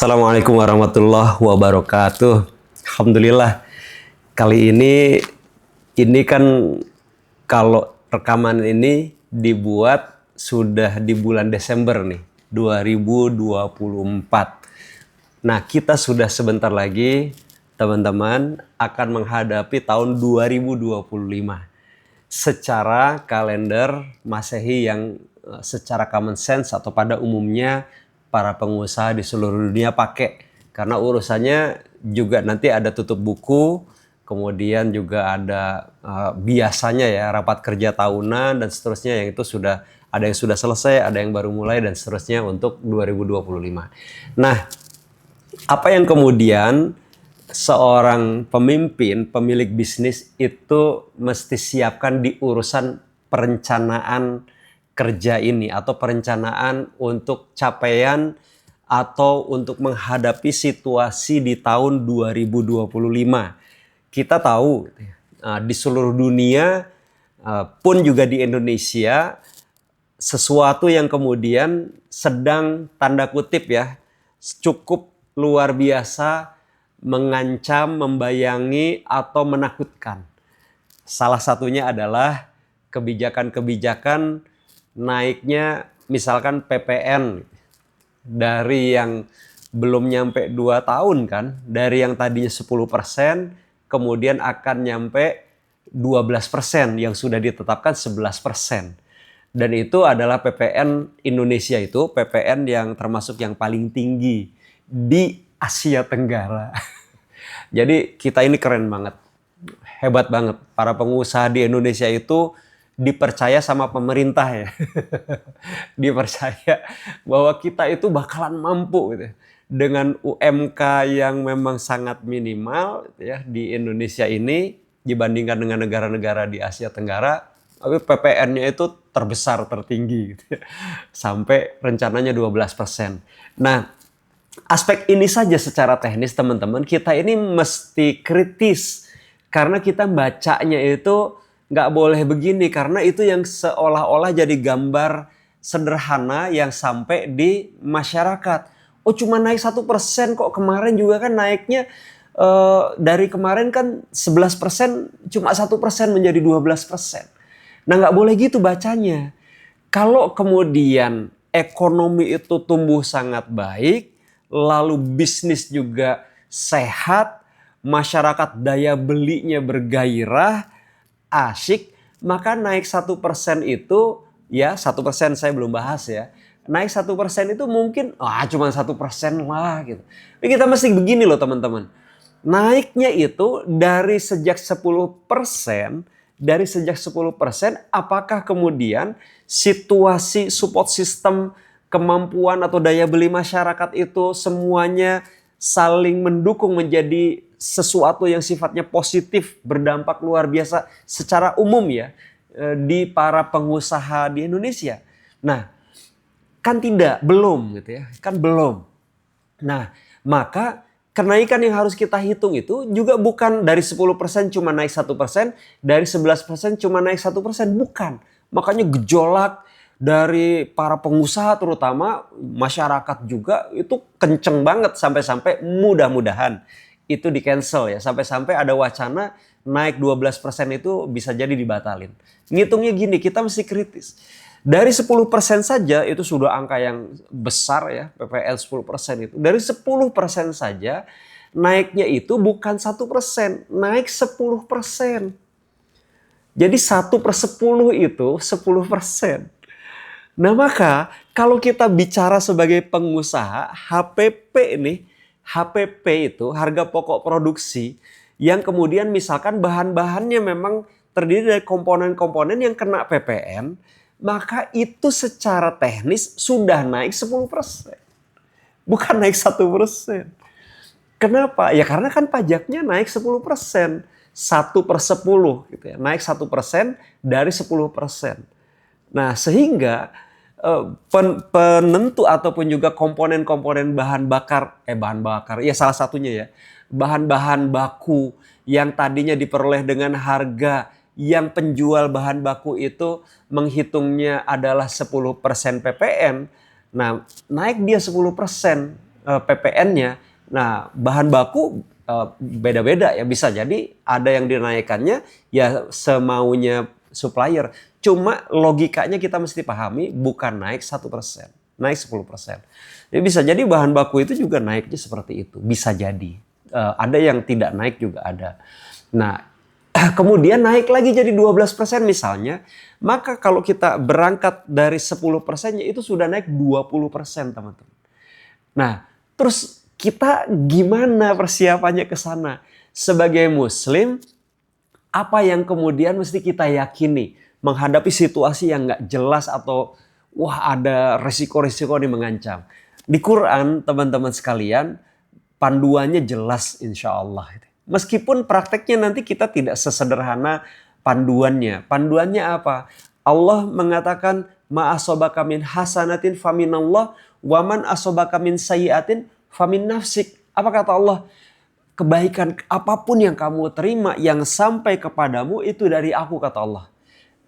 Assalamualaikum warahmatullahi wabarakatuh. Alhamdulillah. Kali ini kan kalau rekaman ini dibuat sudah di bulan Desember nih, 2024. Nah, kita sudah sebentar lagi teman-teman akan menghadapi tahun 2025. Secara kalender Masehi yang secara common sense atau pada umumnya para pengusaha di seluruh dunia pakai, karena urusannya juga nanti ada tutup buku, kemudian juga ada biasanya ya rapat kerja tahunan dan seterusnya, yang itu sudah ada yang sudah selesai, ada yang baru mulai dan seterusnya untuk 2025. Nah, apa yang kemudian seorang pemimpin, pemilik bisnis itu mesti siapkan di urusan perencanaan kerja ini atau perencanaan untuk capaian atau untuk menghadapi situasi di tahun 2025. Kita tahu di seluruh dunia pun juga di Indonesia sesuatu yang kemudian sedang tanda kutip ya cukup luar biasa mengancam, membayangi atau menakutkan. Salah satunya adalah kebijakan-kebijakan naiknya misalkan PPN dari yang belum nyampe 2 tahun kan, dari yang tadinya 10% kemudian akan nyampe 12% yang sudah ditetapkan 11%. Dan itu adalah PPN Indonesia, itu PPN yang termasuk yang paling tinggi di Asia Tenggara. Jadi kita ini keren banget, hebat banget. Para pengusaha di Indonesia itu dipercaya sama pemerintah ya. Dipercaya bahwa kita itu bakalan mampu gitu. Dengan UMK yang memang sangat minimal ya di Indonesia ini dibandingkan dengan negara-negara di Asia Tenggara, tapi PPN-nya itu terbesar, tertinggi gitu ya. Sampai rencananya 12%. Nah, aspek ini saja secara teknis teman-teman, kita ini mesti kritis. Karena kita bacanya itu nggak boleh begini, karena itu yang seolah-olah jadi gambar sederhana yang sampai di masyarakat. Oh, cuma naik 1% kok, kemarin juga kan naiknya dari kemarin kan 11%, cuma 1% menjadi 12%. Nah, nggak boleh gitu bacanya. Kalau kemudian ekonomi itu tumbuh sangat baik, lalu bisnis juga sehat, masyarakat daya belinya bergairah, asyik, maka naik 1% itu, ya 1% saya belum bahas ya, naik 1% itu mungkin cuma 1% lah gitu. Tapi kita mesti begini loh teman-teman, naiknya itu dari sejak 10%, apakah kemudian situasi support system, kemampuan atau daya beli masyarakat itu semuanya saling mendukung menjadi sesuatu yang sifatnya positif, berdampak luar biasa secara umum ya di para pengusaha di Indonesia. Nah, kan belum gitu ya, kan belum. Nah, maka kenaikan yang harus kita hitung itu juga bukan dari 10% cuma naik 1%, dari 11% cuma naik 1%, bukan. Makanya gejolak dari para pengusaha terutama, masyarakat juga itu kenceng banget sampai-sampai mudah-mudahan itu di cancel ya, sampai-sampai ada wacana naik 12% itu bisa jadi dibatalin. Ngitungnya gini, kita mesti kritis. Dari 10% saja itu sudah angka yang besar ya, PPN 10% itu. Dari 10% saja naiknya itu bukan 1%, naik 10%. Jadi 1/10 itu 10%. Nah, maka kalau kita bicara sebagai pengusaha, HPP itu harga pokok produksi yang kemudian misalkan bahan-bahannya memang terdiri dari komponen-komponen yang kena PPN, maka itu secara teknis sudah naik 10%. Bukan naik 1%. Kenapa? Ya karena kan pajaknya naik 10%. 1/10 gitu ya. Naik 1% dari 10%. Nah, sehingga penentu ataupun juga komponen-komponen bahan bakar, ya salah satunya ya, bahan-bahan baku yang tadinya diperoleh dengan harga yang penjual bahan baku itu menghitungnya adalah 10% PPN, nah naik dia 10%, PPN-nya. Nah, bahan baku beda-beda ya, bisa jadi ada yang dinaikannya ya semaunya supplier. Cuma logikanya kita mesti pahami bukan naik 1%, naik 10%. Jadi bisa jadi bahan baku itu juga naiknya seperti itu, bisa jadi. Ada yang tidak naik juga ada. Nah, kemudian naik lagi jadi 12% misalnya, maka kalau kita berangkat dari 10%-nya itu sudah naik 20% teman-teman. Nah, terus kita gimana persiapannya ke sana? Sebagai muslim, apa yang kemudian mesti kita yakini menghadapi situasi yang nggak jelas atau wah ada resiko-resiko yang mengancam. Di Quran, teman-teman sekalian, panduannya jelas insya Allah. Meskipun prakteknya nanti kita tidak sesederhana panduannya. Panduannya apa? Allah mengatakan ma asobaka min hasanatin faminallah wa man asobaka min sayyiatin famin nafsik. Apa kata Allah? Kebaikan apapun yang kamu terima yang sampai kepadamu itu dari aku, kata Allah.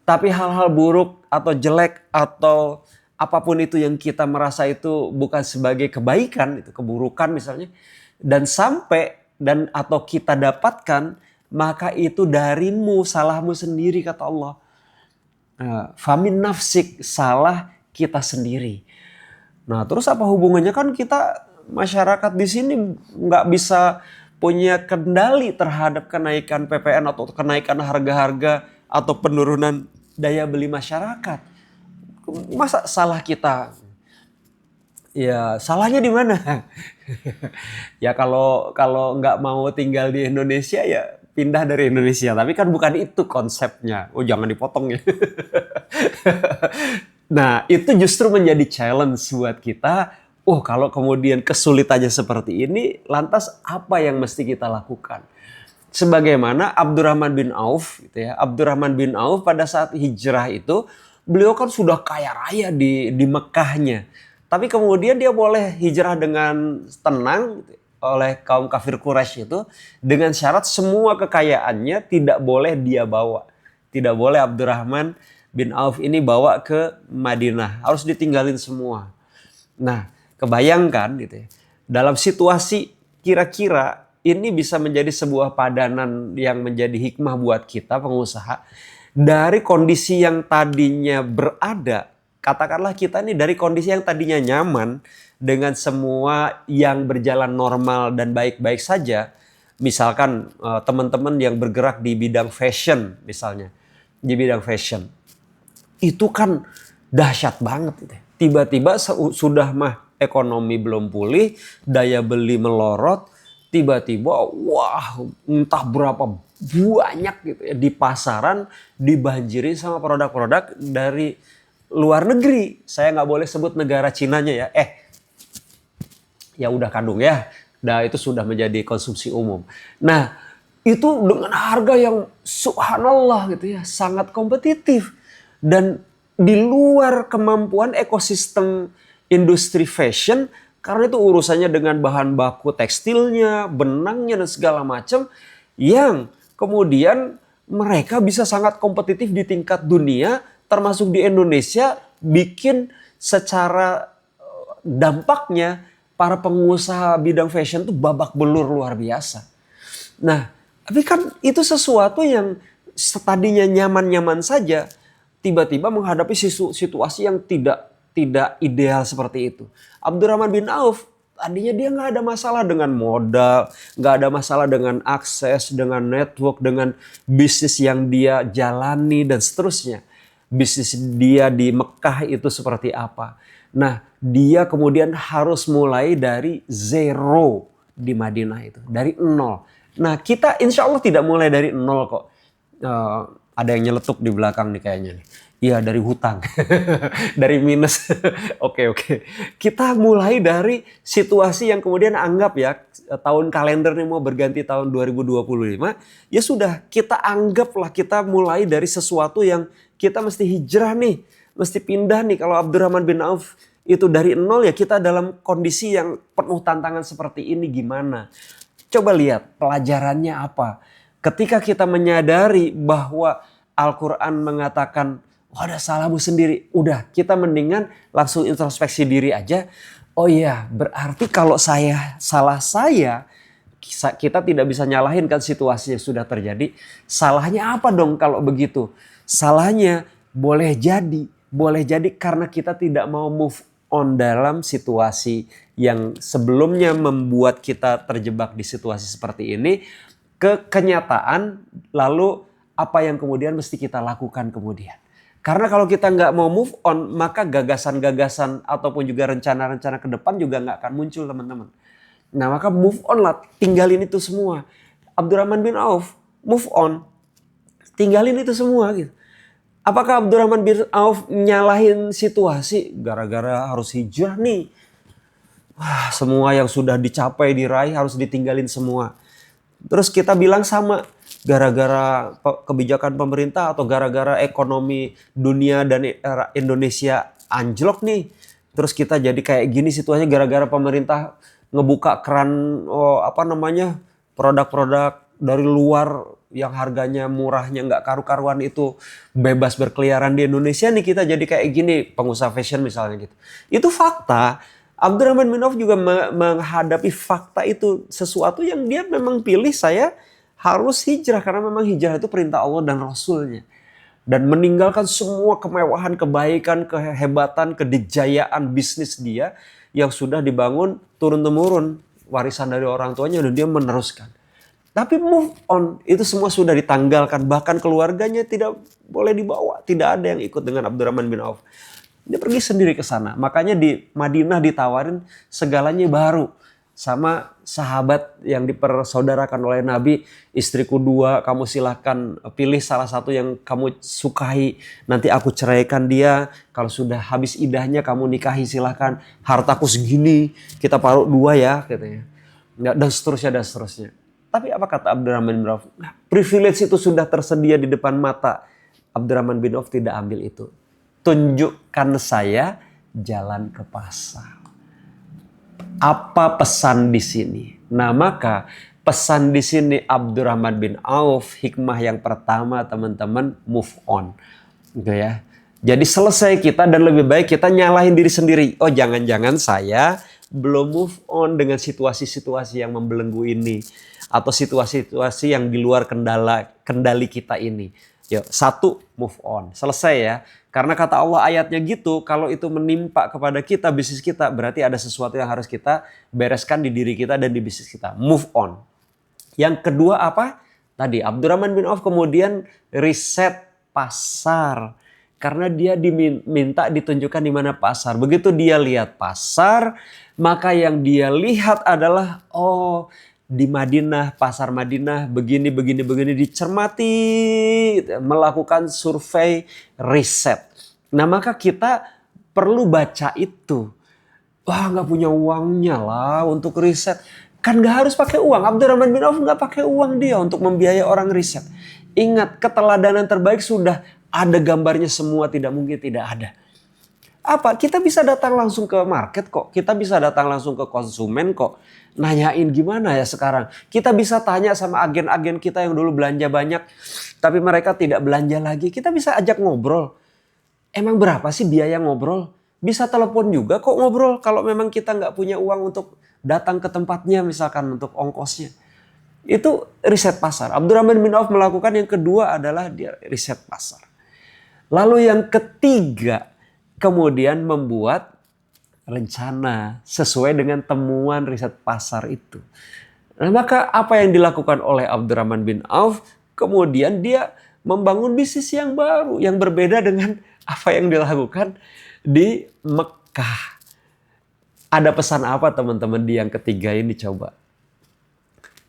Tapi hal-hal buruk atau jelek atau apapun itu yang kita merasa itu bukan sebagai kebaikan, itu keburukan misalnya, dan sampai dan atau kita dapatkan, maka itu darimu, salahmu sendiri, kata Allah. Famin nafsik, salah kita sendiri. Nah, terus apa hubungannya? Kan kita masyarakat di sini nggak bisa punya kendali terhadap kenaikan PPN atau kenaikan harga-harga atau penurunan daya beli masyarakat. Masa salah kita? Ya salahnya di mana? Ya kalau nggak mau tinggal di Indonesia ya pindah dari Indonesia. Tapi kan bukan itu konsepnya. Oh jangan dipotong ya. Nah itu justru menjadi challenge buat kita. Oh kalau kemudian kesulitannya seperti ini, lantas apa yang mesti kita lakukan? Sebagaimana Abdurrahman bin Auf, gitu ya. Abdurrahman bin Auf pada saat hijrah itu, beliau kan sudah kaya raya di Mekahnya. Tapi kemudian dia boleh hijrah dengan tenang gitu, oleh kaum kafir Quraisy itu, dengan syarat semua kekayaannya tidak boleh dia bawa. Tidak boleh Abdurrahman bin Auf ini bawa ke Madinah, harus ditinggalin semua. Nah, kebayangkan gitu ya, dalam situasi kira-kira ini bisa menjadi sebuah padanan yang menjadi hikmah buat kita pengusaha. Dari kondisi yang tadinya berada, katakanlah kita ini dari kondisi yang tadinya nyaman dengan semua yang berjalan normal dan baik-baik saja. Misalkan teman-teman yang bergerak di bidang fashion misalnya, di bidang fashion. Itu kan dahsyat banget gitu. Tiba-tiba sudah mah ekonomi belum pulih, daya beli melorot, tiba-tiba wah entah berapa banyak gitu ya di pasaran dibanjiri sama produk-produk dari luar negeri. Saya nggak boleh sebut negara Cinanya ya. Ya udah kandung ya. Nah itu sudah menjadi konsumsi umum. Nah itu dengan harga yang subhanallah gitu ya, sangat kompetitif dan di luar kemampuan ekosistem industri fashion, karena itu urusannya dengan bahan baku tekstilnya, benangnya dan segala macam yang kemudian mereka bisa sangat kompetitif di tingkat dunia, termasuk di Indonesia, bikin secara dampaknya para pengusaha bidang fashion itu babak belur luar biasa. Nah, tapi kan itu sesuatu yang tadinya nyaman-nyaman saja, tiba-tiba menghadapi situasi yang tidak ideal seperti itu. Abdurrahman bin Auf tadinya dia nggak ada masalah dengan modal, nggak ada masalah dengan akses, dengan network, dengan bisnis yang dia jalani dan seterusnya. Bisnis dia di Mekah itu seperti apa. Nah dia kemudian harus mulai dari zero di Madinah itu, dari nol. Nah kita insya Allah tidak mulai dari nol kok. Ada yang nyeletuk di belakang nih kayaknya nih. Iya dari hutang, dari minus. Oke. Kita mulai dari situasi yang kemudian anggap ya tahun kalender nih mau berganti tahun 2025. Ya sudah kita anggaplah kita mulai dari sesuatu yang kita mesti hijrah nih. Mesti pindah nih. Kalau Abdurrahman bin Auf itu dari nol ya kita dalam kondisi yang penuh tantangan seperti ini gimana. Coba lihat pelajarannya apa. Ketika kita menyadari bahwa Al-Quran mengatakan ada salahmu sendiri. Udah kita mendingan langsung introspeksi diri aja. Oh iya, berarti kalau salah saya, kita tidak bisa nyalahin kan situasi yang sudah terjadi. Salahnya apa dong kalau begitu? Salahnya boleh jadi karena kita tidak mau move on dalam situasi yang sebelumnya membuat kita terjebak di situasi seperti ini ke kenyataan, lalu apa yang kemudian mesti kita lakukan kemudian. Karena kalau kita nggak mau move on, maka gagasan-gagasan ataupun juga rencana-rencana ke depan juga nggak akan muncul, teman-teman. Nah, maka move on lah, tinggalin itu semua. Abdurrahman bin Auf move on, tinggalin itu semua gitu. Apakah Abdurrahman bin Auf nyalahin situasi gara-gara harus hijrah nih? Wah, semua yang sudah dicapai, diraih harus ditinggalin semua. Terus kita bilang sama, gara-gara kebijakan pemerintah atau gara-gara ekonomi dunia dan Indonesia anjlok nih. Terus kita jadi kayak gini situasinya gara-gara pemerintah ngebuka keran produk-produk dari luar yang harganya murahnya nggak karu-karuan itu bebas berkeliaran di Indonesia nih, kita jadi kayak gini, pengusaha fashion misalnya gitu. Itu fakta. Abdurrahman bin Auf juga menghadapi fakta itu, sesuatu yang dia memang pilih, saya harus hijrah karena memang hijrah itu perintah Allah dan Rasulnya. Dan meninggalkan semua kemewahan, kebaikan, kehebatan, kedijayaan bisnis dia yang sudah dibangun turun-temurun, warisan dari orang tuanya, dan dia meneruskan. Tapi move on, itu semua sudah ditanggalkan. Bahkan keluarganya tidak boleh dibawa. Tidak ada yang ikut dengan Abdurrahman bin Auf. Dia pergi sendiri ke sana. Makanya di Madinah ditawarin segalanya baru. Sama sahabat yang dipersaudarakan oleh Nabi. Istriku 2, kamu silahkan pilih salah satu yang kamu sukai. Nanti aku ceraikan dia. Kalau sudah habis idahnya kamu nikahi silahkan. Hartaku segini, kita paruh 2 ya katanya. Dan seterusnya, dan seterusnya. Tapi apa kata Abdurrahman bin Auf? Nah, privilege itu sudah tersedia di depan mata. Abdurrahman bin Auf tidak ambil itu. Tunjukkan saya jalan ke pasar. Apa pesan di sini? Nah, maka pesan di sini Abdurrahman bin Auf, hikmah yang pertama teman-teman, move on. Gitu ya. Jadi selesai kita dan lebih baik kita nyalahin diri sendiri. Oh, jangan-jangan saya belum move on dengan situasi-situasi yang membelenggu ini. Atau situasi-situasi yang di luar kendali kita ini. Yuk, 1, move on. Selesai ya. Karena kata Allah ayatnya gitu, kalau itu menimpa kepada kita, bisnis kita, berarti ada sesuatu yang harus kita bereskan di diri kita dan di bisnis kita. Move on. Yang kedua apa? Tadi Abdurrahman bin Auf kemudian riset pasar. Karena dia diminta ditunjukkan di mana pasar. Begitu dia lihat pasar, maka yang dia lihat adalah, oh, di Madinah, pasar Madinah begini, dicermati, melakukan survei, riset. Nah, maka kita perlu baca itu. Wah, nggak punya uangnya lah untuk riset. Kan nggak harus pakai uang. Abdurrahman bin Auf nggak pakai uang dia untuk membiayai orang riset. Ingat, keteladanan terbaik sudah ada gambarnya semua, tidak mungkin tidak ada. Apa? Kita bisa datang langsung ke market kok. Kita bisa datang langsung ke konsumen kok. Nanyain gimana ya sekarang. Kita bisa tanya sama agen-agen kita yang dulu belanja banyak. Tapi mereka tidak belanja lagi. Kita bisa ajak ngobrol. Emang berapa sih biaya ngobrol? Bisa telepon juga kok ngobrol. Kalau memang kita nggak punya uang untuk datang ke tempatnya misalkan untuk ongkosnya. Itu riset pasar. Abdurrahman bin Auf melakukan yang kedua adalah dia riset pasar. Lalu yang ketiga, kemudian membuat rencana sesuai dengan temuan riset pasar itu. Nah, maka apa yang dilakukan oleh Abdurrahman bin Auf? Kemudian dia membangun bisnis yang baru, yang berbeda dengan apa yang dilakukan di Mekah. Ada pesan apa teman-teman di yang ketiga ini coba?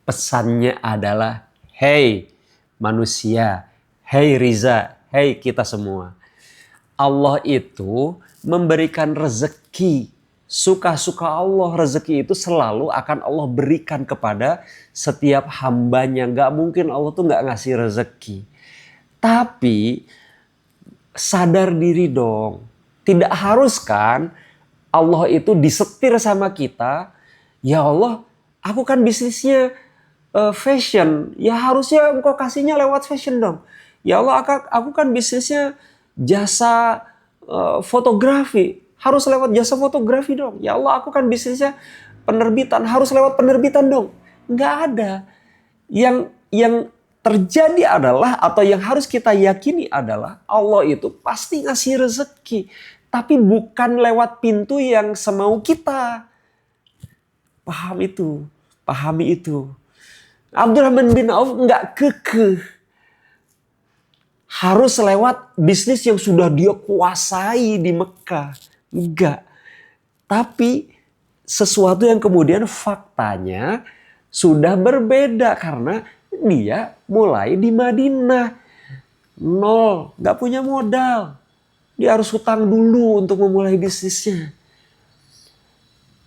Pesannya adalah, hey manusia, hey Riza, hey kita semua. Allah itu memberikan rezeki. Suka-suka Allah, rezeki itu selalu akan Allah berikan kepada setiap hambanya. Gak mungkin Allah tuh gak ngasih rezeki. Tapi sadar diri dong. Tidak harus kan Allah itu disetir sama kita. Ya Allah, aku kan bisnisnya fashion. Ya harusnya engkau kasihnya lewat fashion dong. Ya Allah, aku kan bisnisnya jasa fotografi. harus lewat jasa fotografi dong. Ya Allah, aku kan bisnisnya penerbitan, harus lewat penerbitan dong. Nggak ada. Yang terjadi adalah, atau yang harus kita yakini adalah, Allah itu pasti ngasih rezeki. Tapi bukan lewat pintu yang semau kita. Pahami itu. Abdurrahman bin Auf nggak kekeh harus lewat bisnis yang sudah dia kuasai di Mekah. Enggak. Tapi sesuatu yang kemudian faktanya sudah berbeda karena dia mulai di Madinah. Nol, nggak punya modal. Dia harus hutang dulu untuk memulai bisnisnya.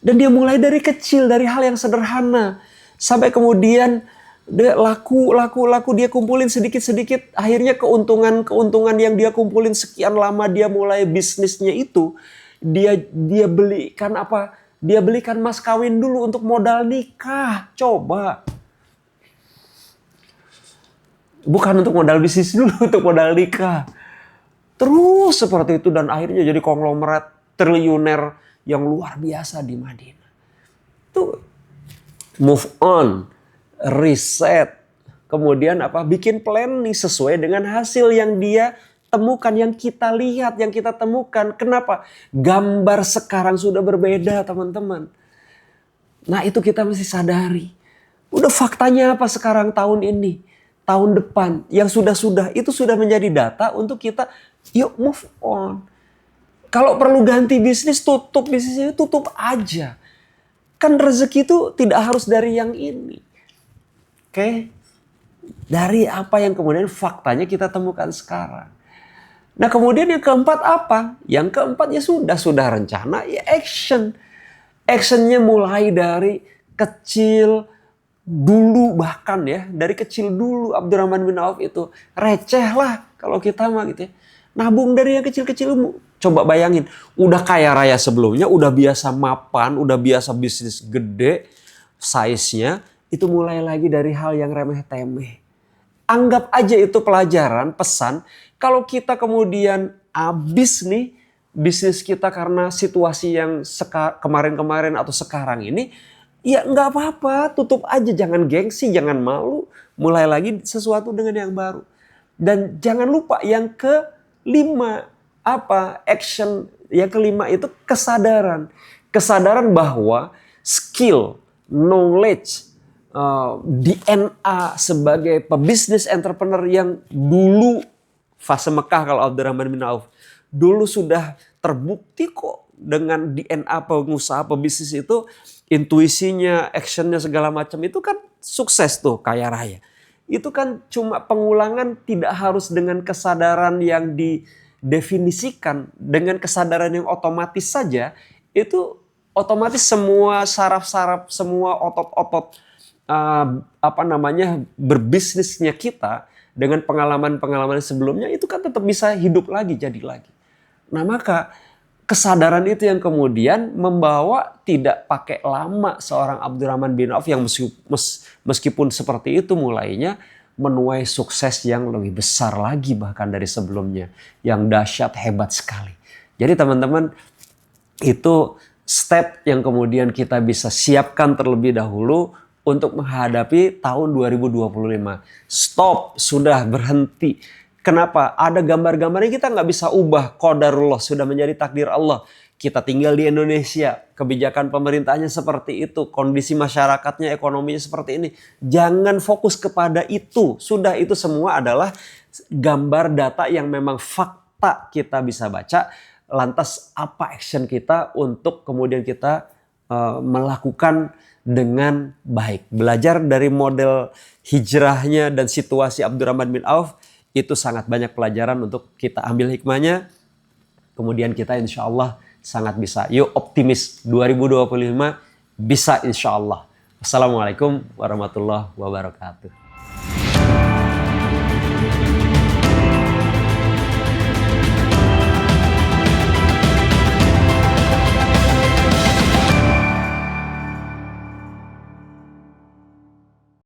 Dan dia mulai dari kecil, dari hal yang sederhana. Sampai kemudian dia laku, dia kumpulin sedikit-sedikit. Akhirnya keuntungan yang dia kumpulin sekian lama dia mulai bisnisnya itu. Dia belikan apa? Dia belikan mas kawin dulu untuk modal nikah. Coba. Bukan untuk modal bisnis dulu, untuk modal nikah. Terus seperti itu dan akhirnya jadi konglomerat triliuner yang luar biasa di Madinah. Tuh move on. Riset, kemudian bikin plan nih sesuai dengan hasil yang dia temukan, yang kita lihat, yang kita temukan. Kenapa? Gambar sekarang sudah berbeda, teman-teman. Nah, itu kita mesti sadari. Udah faktanya apa sekarang tahun ini, tahun depan, yang sudah itu sudah menjadi data untuk kita, yuk move on. Kalau perlu ganti bisnis, tutup bisnisnya, tutup aja. Kan rezeki itu tidak harus dari yang ini. Oke, dari apa yang kemudian faktanya kita temukan sekarang. Nah kemudian yang keempat apa? Yang keempat ya sudah rencana ya action. Actionnya mulai dari kecil dulu bahkan ya. Dari kecil dulu Abdurrahman bin Auf itu receh lah kalau kita mah gitu ya. Nabung dari yang kecil-kecil. Coba bayangin, udah kaya raya sebelumnya, udah biasa mapan, udah biasa bisnis gede size-nya. Itu mulai lagi dari hal yang remeh-temeh. Anggap aja itu pelajaran, pesan. Kalau kita kemudian habis nih bisnis kita karena situasi yang kemarin-kemarin atau sekarang ini, ya nggak apa-apa, tutup aja. Jangan gengsi, jangan malu. Mulai lagi sesuatu dengan yang baru. Dan jangan lupa yang kelima, action. Yang kelima itu kesadaran. Kesadaran bahwa skill, knowledge, DNA sebagai pebisnis entrepreneur yang dulu fase Mekah kalau Abdurrahman bin Auf dulu sudah terbukti kok dengan DNA pengusaha pebisnis itu, intuisinya, actionnya segala macam itu kan sukses tuh kaya raya. Itu kan cuma pengulangan, tidak harus dengan kesadaran yang didefinisikan, dengan kesadaran yang otomatis saja itu otomatis semua saraf-saraf, semua otot-otot berbisnisnya kita dengan pengalaman-pengalaman sebelumnya itu kan tetap bisa hidup lagi, jadi lagi. Nah maka kesadaran itu yang kemudian membawa tidak pakai lama seorang Abdurrahman bin Auf yang meskipun seperti itu mulainya menuai sukses yang lebih besar lagi bahkan dari sebelumnya, yang dahsyat, hebat sekali. Jadi teman-teman, itu step yang kemudian kita bisa siapkan terlebih dahulu untuk menghadapi tahun 2025. Stop, sudah berhenti. Kenapa? Ada gambar-gambarnya kita nggak bisa ubah. Qadarullah, sudah menjadi takdir Allah. Kita tinggal di Indonesia, kebijakan pemerintahnya seperti itu, kondisi masyarakatnya, ekonominya seperti ini. Jangan fokus kepada itu. Sudah, itu semua adalah gambar data yang memang fakta kita bisa baca. Lantas apa action kita untuk kemudian kita melakukan dengan baik. Belajar dari model hijrahnya dan situasi Abdurrahman bin Auf, itu sangat banyak pelajaran untuk kita ambil hikmahnya. Kemudian kita insya Allah sangat bisa. Yuk optimis 2025 bisa insya Allah. Wassalamualaikum warahmatullahi wabarakatuh.